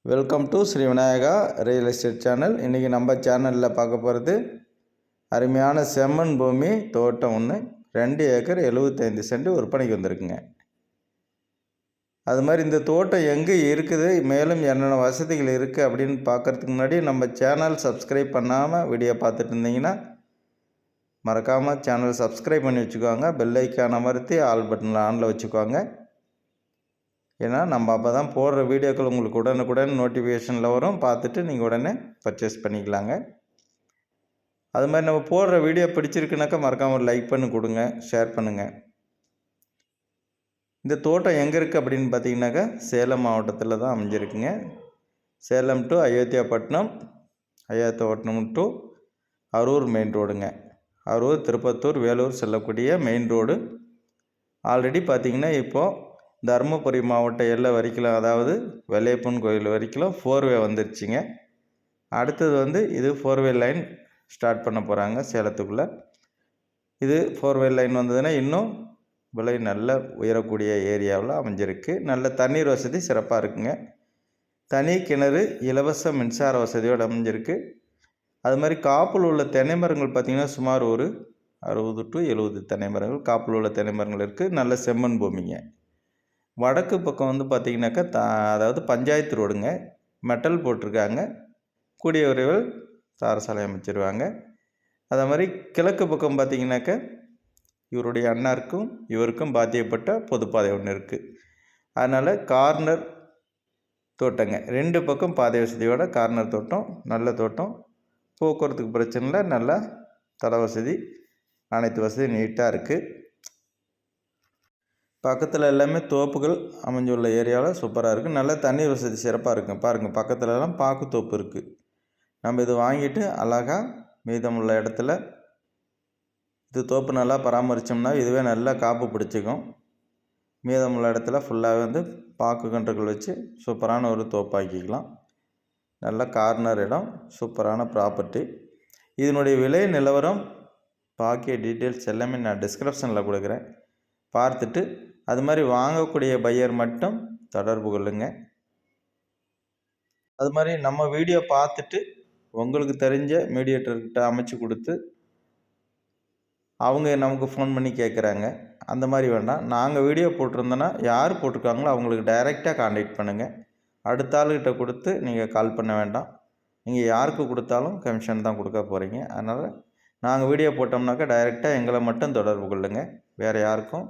Welcome to Shri Vinayaka real estate channel. இன்றைக்கி நம்ம சேனலில் பார்க்க போகிறது அருமையான செம்மண் பூமி தோட்டம் ஒன்று 2 ஏக்கர் 75 சென்ட் விற்பனைக்கு வந்திருக்குங்க. அது மாதிரி இந்த தோட்டம் எங்கே இருக்குது, மேலும் என்னென்ன வசதிகள் இருக்குது அப்படின்னு பார்க்குறதுக்கு முன்னாடி நம்ம சேனல் சப்ஸ்கிரைப் பண்ணாமல் வீடியோ பார்த்துட்டு இருந்தீங்கன்னா மறக்காமல் சேனல் சப்ஸ்கிரைப் பண்ணி வச்சுக்கோங்க. பெல் ஐக்கான் அமர்த்தி ஆல் பட்டனில் ஆனில் வச்சுக்கோங்க. ஏன்னா நம்ம அப்போ தான் போடுற வீடியோக்கள் உங்களுக்கு உடனுக்குடன் நோட்டிஃபிகேஷனில் வரும். பார்த்துட்டு நீங்கள் உடனே பர்ச்சேஸ் பண்ணிக்கலாங்க. அது மாதிரி நம்ம போடுற வீடியோ பிடிச்சிருக்குனாக்கா மறக்காமல் ஒரு லைக் பண்ணி கொடுங்க, ஷேர் பண்ணுங்கள். இந்த தோட்டம் எங்கே இருக்குது அப்படின்னு பார்த்தீங்கன்னாக்கா சேலம் மாவட்டத்தில் தான் அமைஞ்சிருக்குங்க. Salem to Ayothiyapattinam, Ayothiyapattinam to Arur main ரோடுங்க. அரூர், திருப்பத்தூர், வேலூர் செல்லக்கூடிய மெயின் ரோடு. ஆல்ரெடி பார்த்திங்கன்னா இப்போது தருமபுரி மாவட்ட எல்லை வரைக்கும், அதாவது வெள்ளையப்பன் கோயில் வரைக்கும் 4வே வந்துருச்சுங்க. அடுத்தது இது 4வே லைன் ஸ்டார்ட் பண்ண போகிறாங்க சேலத்துக்குள்ளே. இது 4வே லைன் வந்ததுன்னா இன்னும் விலை நல்ல உயரக்கூடிய ஏரியாவில் அமைஞ்சிருக்கு. நல்ல தண்ணீர் வசதி சிறப்பாக இருக்குங்க. தனி கிணறு, இலவச மின்சார வசதியோடு அமைஞ்சிருக்கு. அது மாதிரி காப்பில் உள்ள தென்னை மரங்கள் பார்த்திங்கன்னா சுமார் ஒரு 60 to 70 தென்னை மரங்கள், காப்பில் உள்ள தென்னை மரங்கள் இருக்குது. நல்ல செம்மண் பூமிங்க. வடக்கு பக்கம் பார்த்திங்கனாக்கா அதாவது பஞ்சாயத்து ரோடுங்க. மெட்டல் போட்டிருக்காங்க. கூடிய விரைவில் தார் சாலை அமைச்சிருவாங்க. அதே மாதிரி கிழக்கு பக்கம் பார்த்திங்கனாக்கா இவருடைய அண்ணாருக்கும் இவருக்கும் பாத்தியப்பட்ட பொதுப்பாதை ஒன்று இருக்குது. அதனால் கார்னர் தோட்டங்க, 2 பக்கம் பாதை வசதியோட கார்னர் தோட்டம். நல்ல தோட்டம், போக்குவரத்துக்கு பிரச்சனை இல்லை. நல்லா தட வசதி, அனைத்து வசதி நீட்டாக இருக்குது. பக்கத்தில் எல்லாமே தோப்புகள் அமைஞ்சுள்ள ஏரியாவில் சூப்பராக இருக்குது. நல்ல தண்ணீர் வசதி சிறப்பாக இருக்குது. பாருங்கள், பக்கத்துலலாம் பாக்கு தோப்பு இருக்குது. நம்ம இது வாங்கிட்டு அழகாக மீதமுள்ள இடத்துல இது தோப்பு நல்லா பராமரித்தோம்னா இதுவே நல்லா காப்பு பிடிச்சிக்கும். மீதமுள்ள இடத்துல ஃபுல்லாகவே பாக்கு கன்றுகள் வச்சு சூப்பரான ஒரு தோப்பாக்கிக்கலாம். நல்ல கார்னர் இடம், சூப்பரான ப்ராப்பர்ட்டி. இதனுடைய விலை நிலவரம் பாக்கிய டீட்டெயில்ஸ் எல்லாமே நான் டிஸ்கிரிப்ஷனில் கொடுக்குறேன். பார்த்துட்டு அது மாதிரி வாங்கக்கூடிய பையர் மட்டும் தொடர்பு கொள்ளுங்க. அது மாதிரி நம்ம வீடியோ பார்த்துட்டு உங்களுக்கு தெரிஞ்ச மீடியேட்டர்கிட்ட அமைச்சு கொடுத்து அவங்க நமக்கு ஃபோன் பண்ணி கேட்குறாங்க, அந்த மாதிரி வேண்டாம். நாங்கள் வீடியோ போட்டிருந்தோன்னா யார் போட்டிருக்காங்களோ அவங்களுக்கு டைரெக்டாக கான்டாக்ட் பண்ணுங்கள். அடுத்த ஆளுகிட்ட கொடுத்து நீங்கள் கால் பண்ண வேண்டாம். நீங்கள் யாருக்கு கொடுத்தாலும் கமிஷன் தான் கொடுக்க போகிறீங்க. அதனால் நாங்கள் வீடியோ போட்டோம்னாக்கா டைரெக்டாக எங்களை மட்டும் தொடர்பு கொள்ளுங்கள். வேறு யாருக்கும்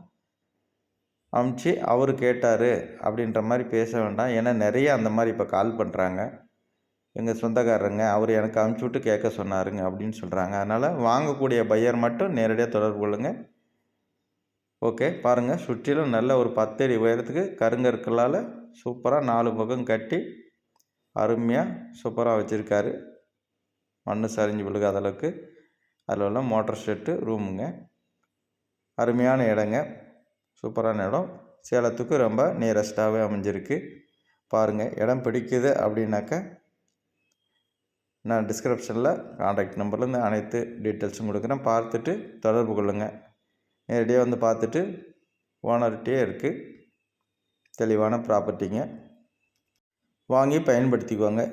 அமுச்சு அவர் கேட்டார் அப்படின்ற மாதிரி பேச வேண்டாம். ஏன்னா நிறைய அந்த மாதிரி இப்போ கால் பண்ணுறாங்க. எங்கள் சொந்தக்காரருங்க அவர் எனக்கு அமுச்சு விட்டு கேட்க சொன்னாருங்க அப்படின்னு சொல்கிறாங்க. அதனால் வாங்கக்கூடிய பையர் மட்டும் நேரடியாக தொடர்பு கொள்ளுங்கள். ஓகே, பாருங்கள், சுற்றிலும் நல்ல ஒரு 10 அடி உயரத்துக்கு கருங்கற்களால் சூப்பராக 4 பக்கம் கட்டி அருமையாக சூப்பராக வச்சுருக்காரு. மண் சரிஞ்சு விழுகாத அளவுக்கு. அதில் உள்ள மோட்டர் ஷெட்டு ரூமுங்க. அருமையான இடங்க, சூப்பரான இடம். சேலத்துக்கு ரொம்ப நியரஸ்ட்டாகவே அமைஞ்சிருக்கு. பாருங்கள், இடம் பிடிக்குது அப்படின்னாக்கா நான் டிஸ்கிரிப்ஷனில் கான்டாக்ட் நம்பர்லேருந்து அனைத்து டீட்டெயில்ஸும் கொடுக்குறேன். பார்த்துட்டு தொடர்பு கொள்ளுங்கள். நேரடியாக பார்த்துட்டு ஓனர்கிட்டே இருக்குது. தெளிவான ப்ராப்பர்ட்டிங்க, வாங்கி பயன்படுத்திக்குவாங்க.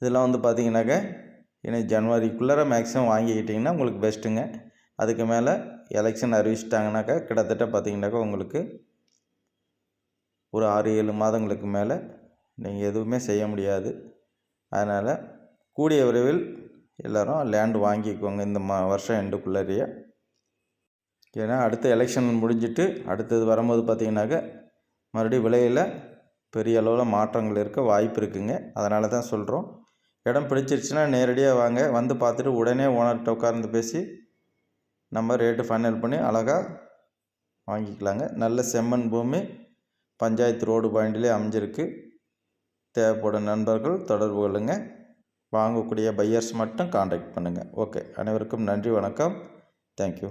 இதெல்லாம் பார்த்திங்கனாக்கா இன்னும் ஜனவரிக்குள்ளே மேக்ஸிமம் வாங்கிக்கிட்டிங்கன்னா உங்களுக்கு பெஸ்ட்டுங்க. அதுக்கு மேலே எலெக்ஷன் அறிவிச்சிட்டாங்கனாக்கா கிட்டத்தட்ட பார்த்திங்கனாக்கா உங்களுக்கு ஒரு 6-7 மாதங்களுக்கு மேலே நீங்கள் எதுவுமே செய்ய முடியாது. அதனால் கூடிய விரைவில் எல்லோரும் லேண்டு வாங்கிக்குவாங்க இந்த வருஷம் எண்டுக்குள்ளேயே. ஏன்னா அடுத்த எலெக்ஷன் முடிஞ்சிட்டு அடுத்தது வரும்போது பார்த்திங்கனாக்கா மறுபடியும் விலையில் பெரிய அளவில் மாற்றங்கள் இருக்க வாய்ப்பு இருக்குங்க. அதனால தான் சொல்கிறோம். இடம் பிடிச்சிருச்சுன்னா நேரடியாக வாங்க, பார்த்துட்டு உடனே ஓனர்கிட்ட உட்கார்ந்து பேசி நம்ம ரேட்டு ஃபைனல் பண்ணி அழகாக வாங்கிக்கலாங்க. நல்ல செம்மண் பூமி, பஞ்சாயத்து ரோடு பாயிண்ட்லேயே அமைஞ்சிருக்கு. தேவைப்படும் நண்பர்கள் தொடர்பு கொள்ளுங்கள். வாங்கக்கூடிய பையர்ஸ் மட்டும் கான்டாக்ட் பண்ணுங்கள். ஓகே, அனைவருக்கும் நன்றி, வணக்கம், தேங்க்யூ.